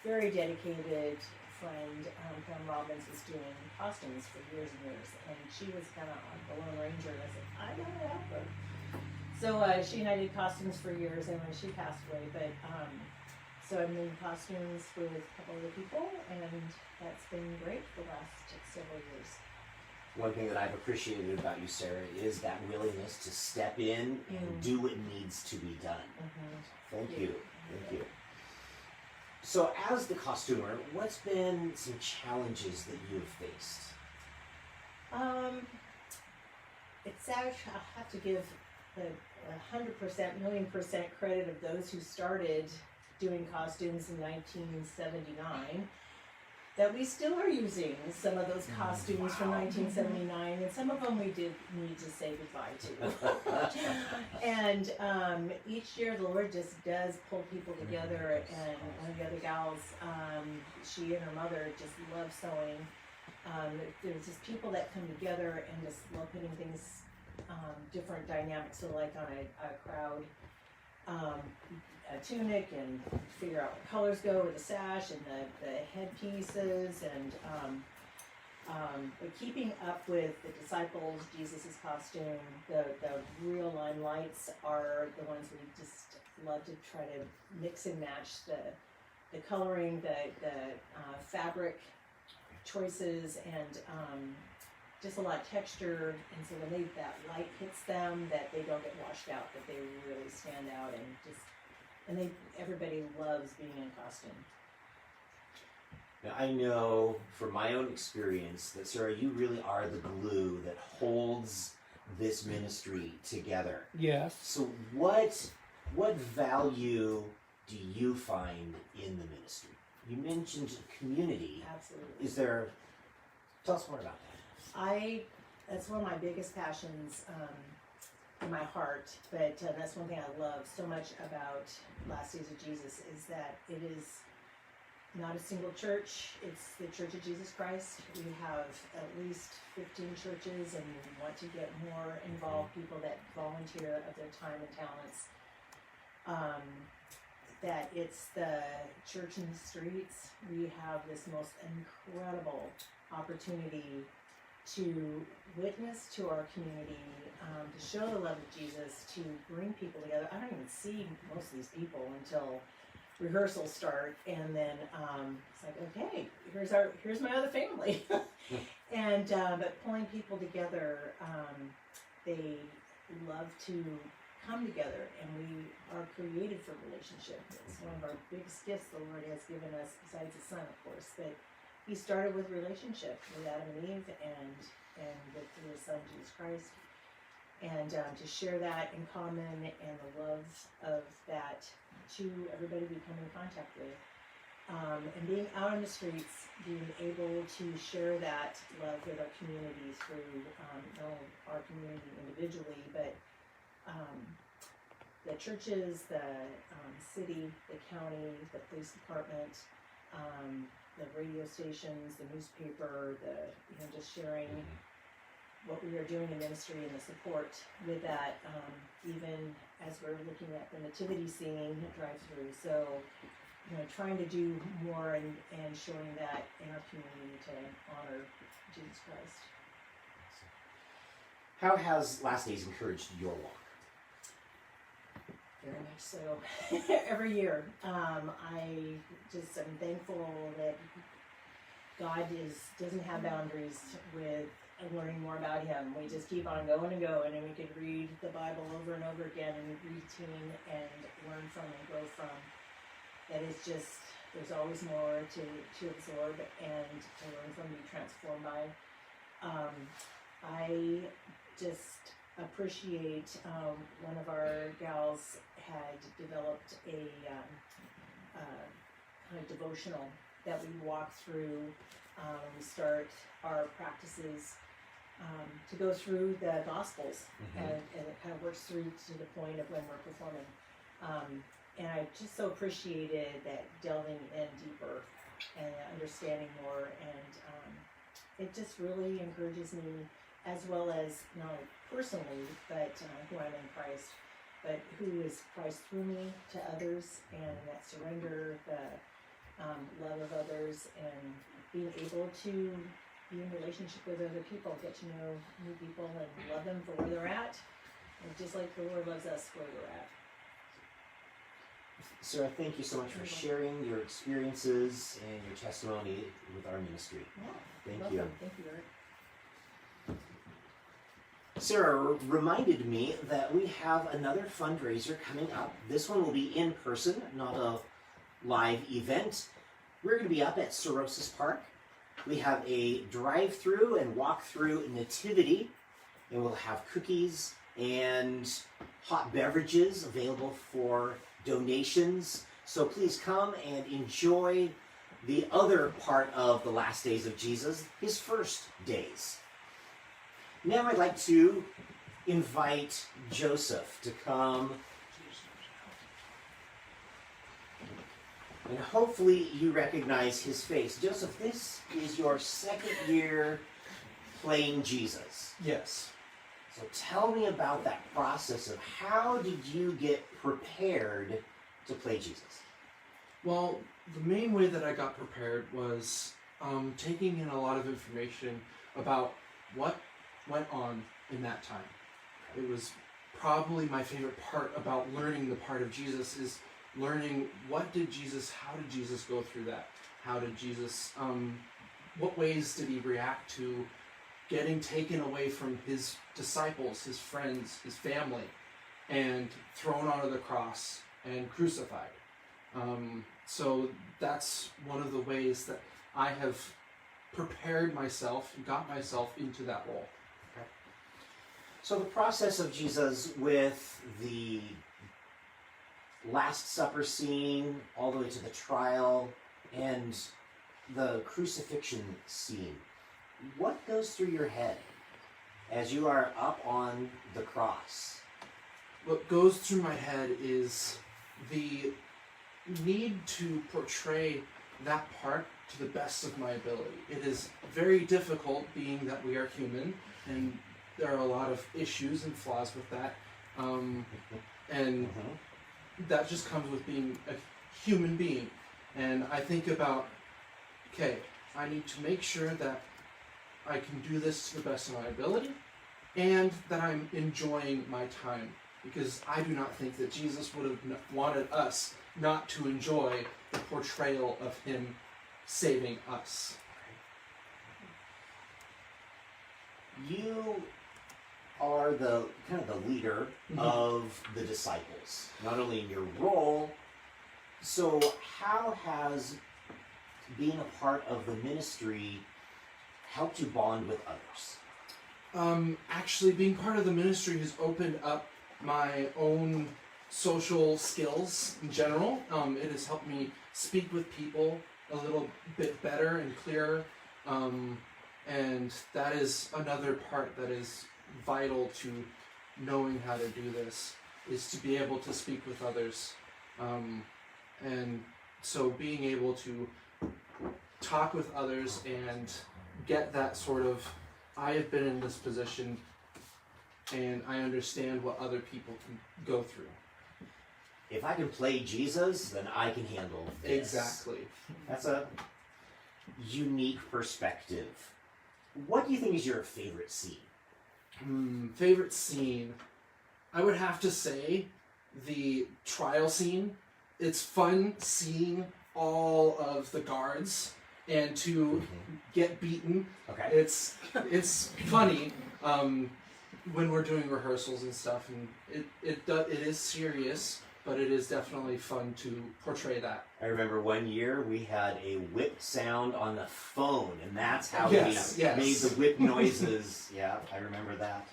very dedicated friend Pam Robbins was doing costumes for years and years, and she was kind of the Lone Ranger, and I said, I gotta help her. So she and I did costumes for years, and when she passed away, but so I'm doing costumes with a couple other people, and that's been great for the last several years. One thing that I've appreciated about you, Sarah, is that willingness to step in and do what needs to be done. Thank you. Thank you. So as the costumer, what's been some challenges that you've faced? It's actually, I have to give the 100%, million% credit of those who started doing costumes in 1979, that we still are using some of those costumes from 1979, and some of them we did need to say goodbye to. And each year the Lord just does pull people together, and one of the other gals, she and her mother just love sewing. There's just people that come together and just love putting things, different dynamics, so like on a crowd, a tunic, and figure out what colors go with the sash and the headpieces, and but keeping up with the disciples, Jesus's costume, the real line lights are the ones we just love to try to mix and match the coloring, the fabric choices, and just a lot of texture, and so when that light hits them, that they don't get washed out, that they really stand out, and everybody loves being in costume. Now, I know from my own experience that, Sarah, you really are the glue that holds this ministry together. Yes. So what value do you find in the ministry? You mentioned community. Absolutely. Tell us more about that. That's one of my biggest passions in my heart, but that's one thing I love so much about Last Days of Jesus, is that it is not a single church. It's the Church of Jesus Christ. We have at least 15 churches, and we want to get more involved, people that volunteer of their time and talents. That it's the church in the streets. We have this most incredible opportunity to witness to our community, to show the love of Jesus, to bring people together. I don't even see most of these people until rehearsals start, and then it's like, okay, here's my other family. And but pulling people together, they love to come together, and we are created for relationship. It's one of our biggest gifts the Lord has given us, besides the Son, of course, but He started with relationship with Adam and Eve, and with His Son Jesus Christ, and to share that in common, and the love of that to everybody we come in contact with, and being out in the streets, being able to share that love with our community through not only our community individually, but the churches, the city, the county, the police department, the radio stations, the newspaper, just sharing what we are doing in ministry and the support with that, even as we're looking at the nativity scene drive-through. So, trying to do more and showing that in our community to honor Jesus Christ. How has Last Days encouraged your walk? Very much so. Every year, I'm thankful that God doesn't have boundaries with learning more about Him. We just keep on going and going, and we could read the Bible over and over again and routine and learn from and grow from. That is just, there's always more to absorb and to learn from, be transformed by. I just appreciate one of our gals had developed a kind of devotional that we walk through. We start our practices to go through the Gospels, and it kind of works through to the point of when we're performing. And I just so appreciated that delving in deeper and understanding more, and it just really encourages me, as well as not only personally, but who I'm in Christ, but who is Christ through me to others, and that surrender, the love of others, and being able to be in relationship with other people, get to know new people and love them for where they're at, and just like the Lord loves us where we're at. Sarah, thank you so much for sharing your experiences and your testimony with our ministry. Yeah, Thank you. Thank you, Eric. Sarah reminded me that we have another fundraiser coming up. This one will be in person, not a live event. We're going to be up at Cirrhosis Park. We have a drive-through and walk-through nativity, and we'll have cookies and hot beverages available for donations. So please come and enjoy the other part of the last days of Jesus, his first days. Now I'd like to invite Joseph to come, and hopefully you recognize his face. Joseph, this is your second year playing Jesus. Yes. So tell me about that process of how did you get prepared to play Jesus? Well, the main way that I got prepared was taking in a lot of information about what went on in that time. It was probably my favorite part about learning the part of Jesus is learning how did Jesus go through that? How did Jesus, what ways did he react to getting taken away from his disciples, his friends, his family, and thrown onto the cross and crucified? So that's one of the ways that I have prepared myself and got myself into that role. Okay. So the process of Jesus with the Last Supper scene, all the way to the trial, and the crucifixion scene, what goes through your head as you are up on the cross? What goes through my head is the need to portray that part to the best of my ability. It is very difficult, being that we are human, and there are a lot of issues and flaws with that. And that just comes with being a human being. And I think about, okay, I need to make sure that I can do this to the best of my ability, and that I'm enjoying my time. Because I do not think that Jesus would have wanted us not to enjoy the portrayal of him saving us. You are the kind of the leader of the disciples, not only in your role. So how has being a part of the ministry helped you bond with others? Actually, being part of the ministry has opened up my own social skills in general. It has helped me speak with people a little bit better and clearer. And that is another part that is vital to knowing how to do this, is to be able to speak with others. And so being able to talk with others and get that sort of, I have been in this position and I understand what other people can go through. If I can play Jesus, then I can handle this. Exactly. That's a unique perspective. What do you think is your favorite scene? Favorite scene? I would have to say the trial scene. It's fun seeing all of the guards and to get beaten. Okay. It's funny when we're doing rehearsals and stuff, and it is serious, but it is definitely fun to portray that. I remember one year we had a whip sound on the phone, and that's how Yes, we yes. made the whip noises. Yeah, I remember that.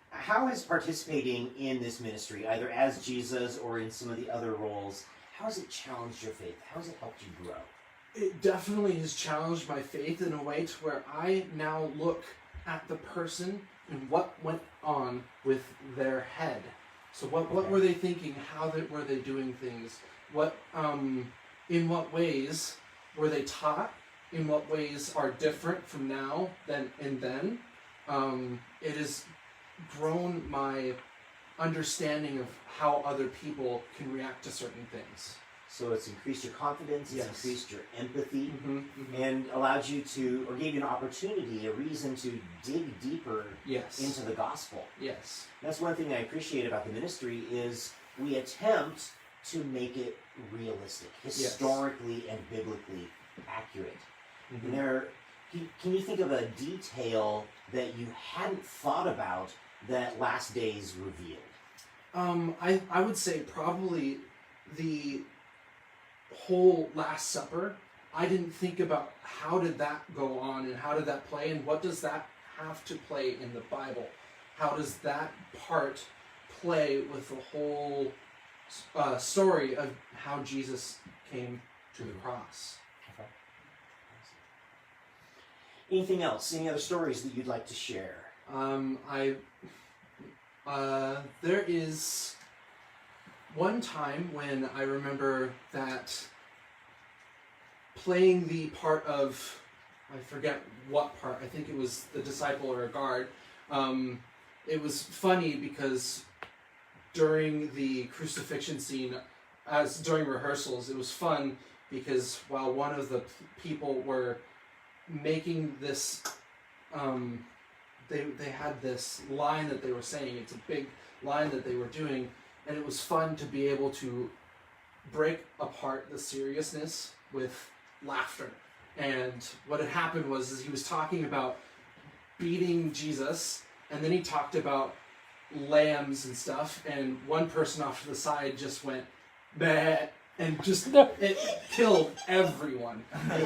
How has participating in this ministry, either as Jesus or in some of the other roles, how has it challenged your faith? How has it helped you grow? It definitely has challenged my faith in a way to where I now look at the person and what went on with their head. So what were they thinking? How were they doing things? In what ways were they taught? In what ways are different from now than and then? It has grown my understanding of how other people can react to certain things. So it's increased your confidence, it's Yes. increased your empathy, Mm-hmm. and allowed you to, or gave you an opportunity, a reason to dig deeper Yes. into the gospel. Yes. That's one thing I appreciate about the ministry is we attempt to make it realistic, historically and biblically accurate. Mhm. Can you think of a detail that you hadn't thought about that Last Days revealed? I would say probably the whole Last Supper. I didn't think about how did that go on and how did that play and what does that have to play in the Bible? How does that part play with the whole story of how Jesus came to the cross? Okay. Anything else? Any other stories that you'd like to share? There is one time when I remember that playing the part of, I forget what part, I think it was the disciple or a guard. It was funny because during the crucifixion scene, during rehearsals, it was fun because while one of the people were making this, they had this line that they were saying. It's a big line that they were doing, and it was fun to be able to break apart the seriousness with laughter. And what had happened was he was talking about beating Jesus, and then he talked about lambs and stuff, and one person off to the side just went bah, and just it killed everyone. And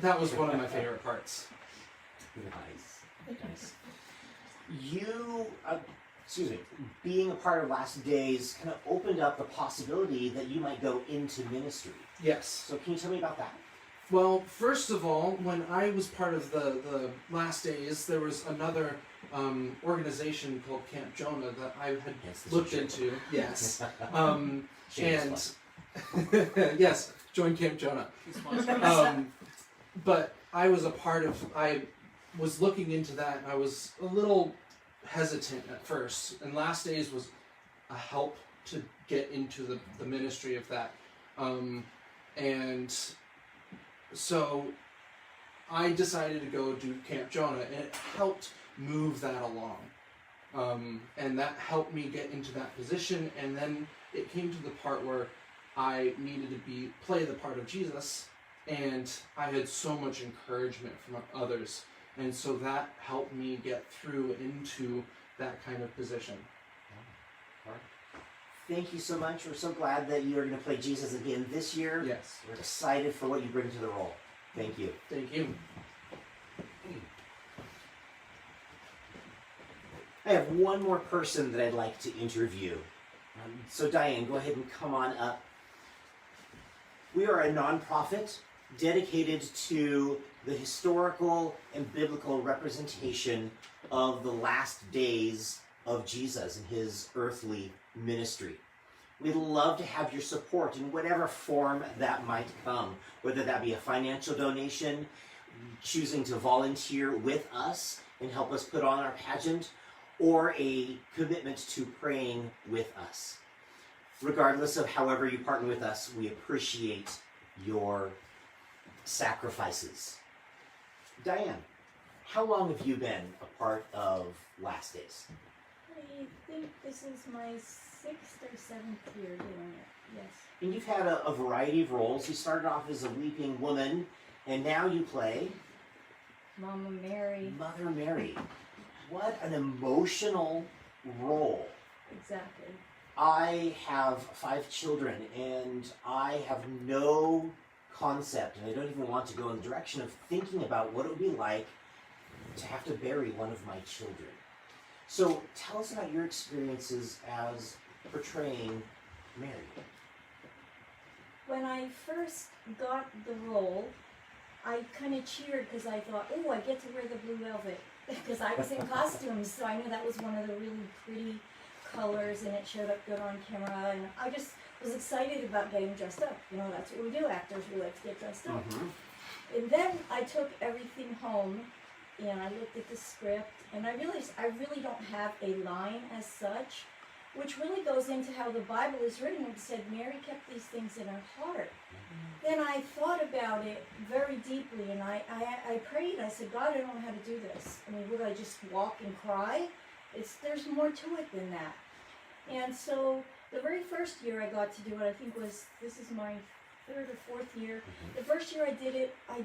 that was one of my favorite parts. Nice. You, being a part of Last Days kind of opened up the possibility that you might go into ministry. Yes. So can you tell me about that? Well, first of all, when I was part of the Last Days, there was another organization called Camp Jonah that I had looked into. Yes. And yes, join Camp Jonah. But I was I was looking into that, and I was a little hesitant at first. And Last Days was a help to get into the ministry of that. And so I decided to go do Camp Jonah, and it helped move that along. And that helped me get into that position, and then it came to the part where I needed to play the part of Jesus, and I had so much encouragement from others, and so that helped me get through into that kind of position. Thank you so much. We're so glad that you are going to play Jesus again this year. Yes. We're excited for what you bring to the role. Thank you. Thank you. I have one more person that I'd like to interview. So Diane, go ahead and come on up. We are a nonprofit dedicated to the historical and biblical representation of the last days of Jesus and his earthly ministry. We'd love to have your support in whatever form that might come, whether that be a financial donation, choosing to volunteer with us and help us put on our pageant, or a commitment to praying with us. Regardless of however you partner with us, we appreciate your sacrifices. Diane, how long have you been a part of Last Days? I think this is my 6th or 7th year doing it, yes. And you've had a variety of roles. You started off as a weeping woman, and now you play Mama Mary. Mother Mary. What an emotional role. Exactly. I have 5 children, and I have no concept, and I don't even want to go in the direction of thinking about what it would be like to have to bury one of my children. So tell us about your experiences as portraying Mary. When I first got the role, I kind of cheered because I thought, oh, I get to wear the blue velvet. Because I was in costumes, so I knew that was one of the really pretty colors, and it showed up good on camera, and I just was excited about getting dressed up. You know, that's what we do, actors, we like to get dressed up. And then I took everything home, and I looked at the script, and I realized I really don't have a line as such, which really goes into how the Bible is written. It said Mary kept these things in her heart. Then I thought about it very deeply, and I prayed. I said, God, I don't know how to do this. I mean, would I just walk and cry? There's more to it than that. And so the very first year I got to do it, I think this is my 3rd or 4th year. The first year I did it, I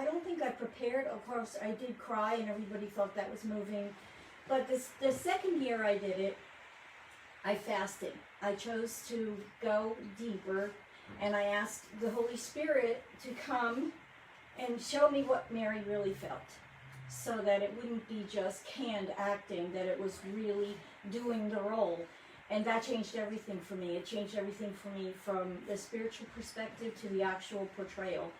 don't think I prepared. Of course, I did cry, and everybody thought that was moving. But the second year I did it, I fasted. I chose to go deeper, and I asked the Holy Spirit to come and show me what Mary really felt, so that it wouldn't be just canned acting, that it was really doing the role. And that changed everything for me. It changed everything for me from the spiritual perspective to the actual portrayal.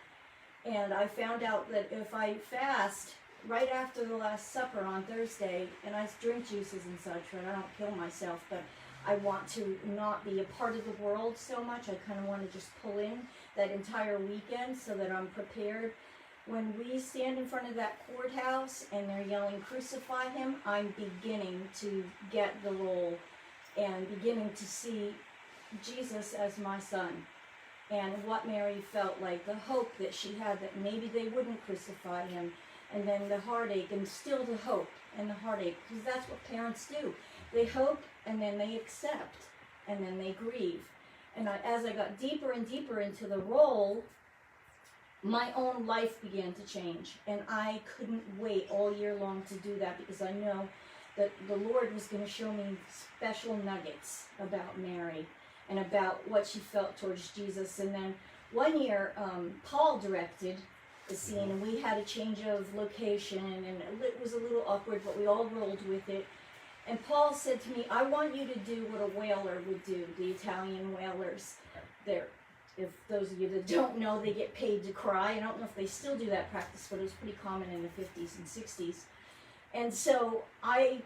And I found out that if I fast right after the Last Supper on Thursday, and I drink juices and such, right? I don't kill myself, but I want to not be a part of the world so much. I kind of want to just pull in that entire weekend so that I'm prepared. When we stand in front of that courthouse and they're yelling, "Crucify him," I'm beginning to get the role and beginning to see Jesus as my son, and what Mary felt like, the hope that she had that maybe they wouldn't crucify him, and then the heartache, and still the hope and the heartache, because that's what parents do. They hope, and then they accept, and then they grieve. And as I got deeper and deeper into the role, my own life began to change, and I couldn't wait all year long to do that, because I know that the Lord was going to show me special nuggets about Mary and about what she felt towards Jesus. And then one year, Paul directed the scene, and we had a change of location, and it was a little awkward, but we all rolled with it. And Paul said to me, "I want you to do what a whaler would do, the Italian whalers. If those of you that don't know, they get paid to cry. I don't know if they still do that practice, but it was pretty common in the 50s and 60s. And so I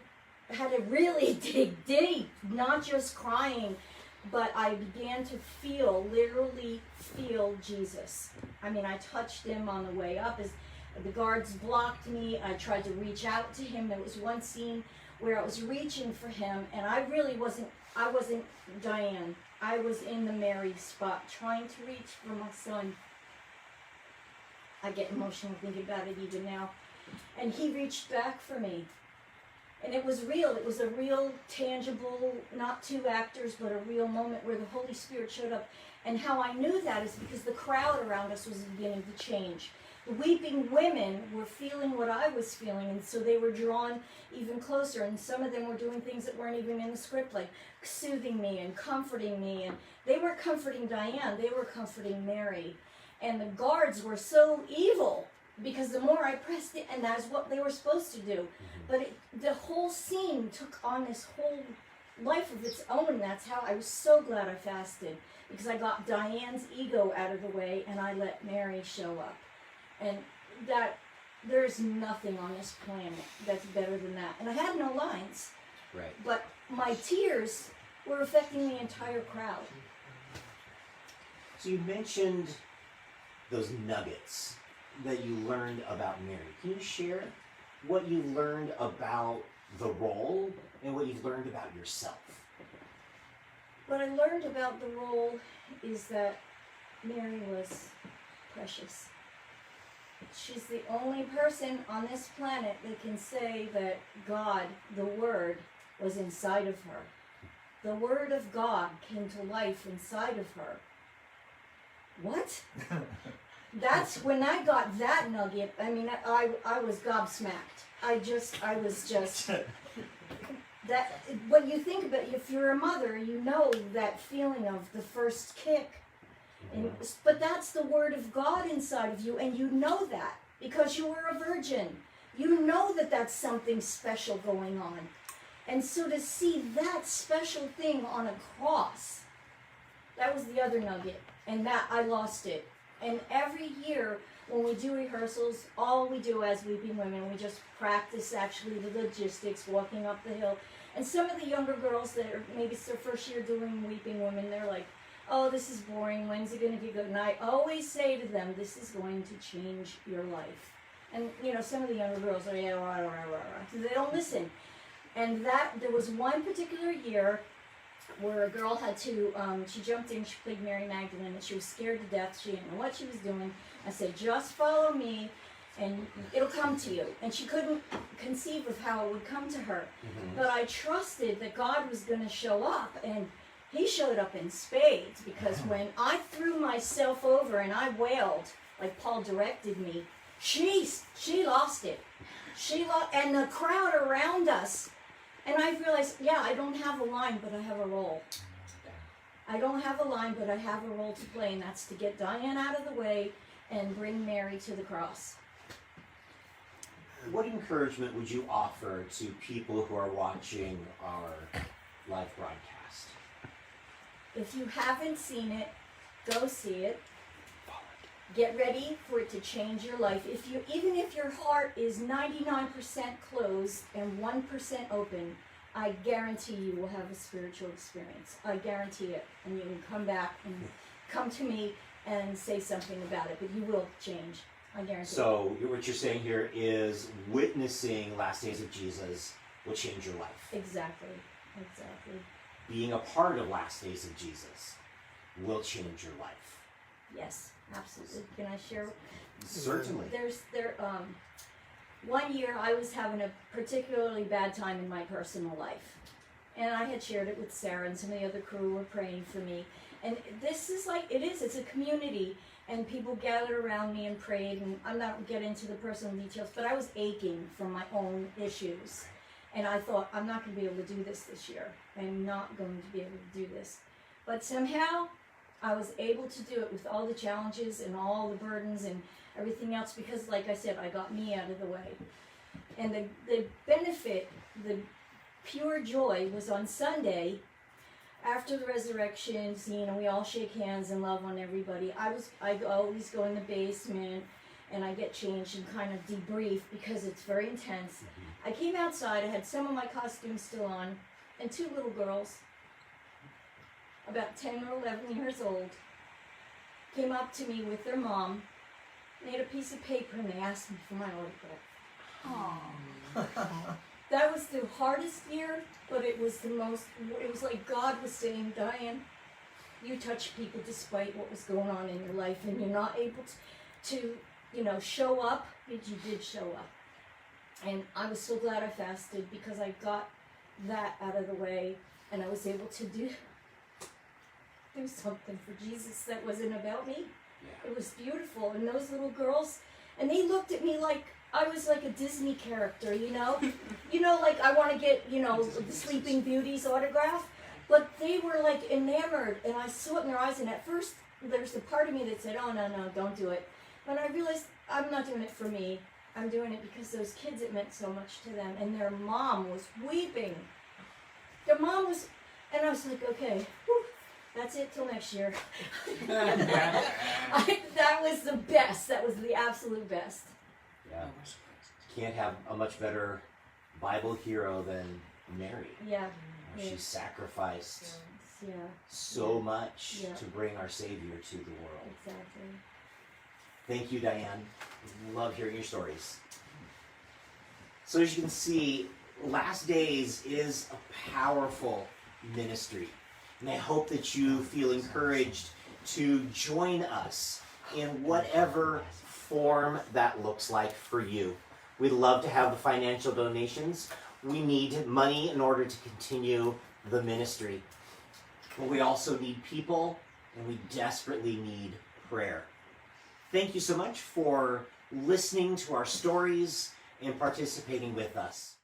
had to really dig deep, not just crying, but I began to literally feel Jesus. I mean, I touched him on the way up as the guards blocked me. I tried to reach out to him. There was one scene where I was reaching for him, and I wasn't Diane. I was in the Mary spot, trying to reach for my son. I get emotional thinking about it even now. And he reached back for me. And it was real. It was a real, tangible, not two actors, but a real moment where the Holy Spirit showed up. And how I knew that is because the crowd around us was beginning to change. The weeping women were feeling what I was feeling, and so they were drawn even closer. And some of them were doing things that weren't even in the script, like soothing me and comforting me. And they weren't comforting Diane, they were comforting Mary. And the guards were so evil, because the more I pressed it, and that's what they were supposed to do. But the whole scene took on this whole life of its own. That's how I was so glad I fasted, because I got Diane's ego out of the way and I let Mary show up. And that there's nothing on this planet that's better than that. And I had no lines. Right. But my tears were affecting the entire crowd. So you mentioned those nuggets that you learned about Mary. Can you share what you learned about the role and what you've learned about yourself? What I learned about the role is that Mary was precious. She's the only person on this planet that can say that God, the Word, was inside of her. the Word of God came to life inside of her. What? That's when I got that nugget. I mean, I was gobsmacked. I was just that. When you think about it, if you're a mother, you know that feeling of the first kick. And, but that's the Word of God inside of you, and you know that because you were a virgin. You know that that's something special going on. And so to see that special thing on a cross, that was the other nugget. And that, I lost it. And every year when we do rehearsals, all we do as Weeping Women, we just practice actually the logistics, walking up the hill. And some of the younger girls that are, maybe it's their first year doing Weeping Women, they're like, oh, this is boring, when's it going to get good? And I always say to them, this is going to change your life. And, you know, some of the younger girls are, yeah, rah, rah, rah, rah. They don't listen. And that, there was one particular year where a girl had to, she jumped in, she played Mary Magdalene, and she was scared to death. She didn't know what she was doing. I said, just follow me, and it'll come to you. And she couldn't conceive of how it would come to her. But I trusted that God was going to show up, and He showed up in spades, because when I threw myself over and I wailed, like Paul directed me, she lost it. And the crowd around us. And I realized, yeah, I don't have a line, but I have a role. I don't have a line, but I have a role to play, and that's to get Diane out of the way and bring Mary to the cross. What encouragement would you offer to people who are watching our live broadcast? If you haven't seen it, go see it. Get ready for it to change your life. Even if your heart is 99% closed and 1% open, I guarantee you will have a spiritual experience. I guarantee it. And you can come back and come to me and say something about it, but you will change. I guarantee it. So what you're saying here is witnessing Last Days of Jesus will change your life. Exactly. Being a part of Last Days of Jesus will change your life. Yes, absolutely. Can I share? Certainly. One year I was having a particularly bad time in my personal life. And I had shared it with Sarah, and some of the other crew were praying for me. And this is like, it's a community, and people gathered around me and prayed, and I'm not getting into the personal details, but I was aching from my own issues. And I thought, I'm not going to be able to do this year. I'm not going to be able to do this. But somehow, I was able to do it with all the challenges and all the burdens and everything else, because like I said, I got me out of the way. And the benefit, the pure joy was on Sunday after the resurrection scene, and we all shake hands and love on everybody. I always go in the basement and I get changed and kind of debrief because it's very intense. I came outside, I had some of my costumes still on, and two little girls, about 10 or 11 years old, came up to me with their mom. They had a piece of paper and they asked me for my autograph. That was the hardest year, but it was like God was saying, Diane, you touch people despite what was going on in your life, and you're not able to show up, but you did show up. And I was so glad I fasted, because I got that out of the way, and I was able to do something for Jesus that wasn't about me. Yeah. It was beautiful. And those little girls, and they looked at me like I was like a Disney character, like I want to get, the Sleeping Beauty's autograph, but they were like enamored, and I saw it in their eyes, and at first there's the part of me that said, oh, no, don't do it. But I realized I'm not doing it for me. I'm doing it because those kids, it meant so much to them, and their mom was weeping. Their mom was, and I was like, okay, whew, that's it till next year. That was the best. That was the absolute best. Yeah. Can't have a much better Bible hero than Mary. Yeah. She sacrificed so much to bring our Savior to the world. Exactly. Thank you, Diane. Love hearing your stories. So as you can see, Last Days is a powerful ministry. And I hope that you feel encouraged to join us in whatever form that looks like for you. We'd love to have the financial donations. We need money in order to continue the ministry. But we also need people, and we desperately need prayer. Thank you so much for listening to our stories and participating with us.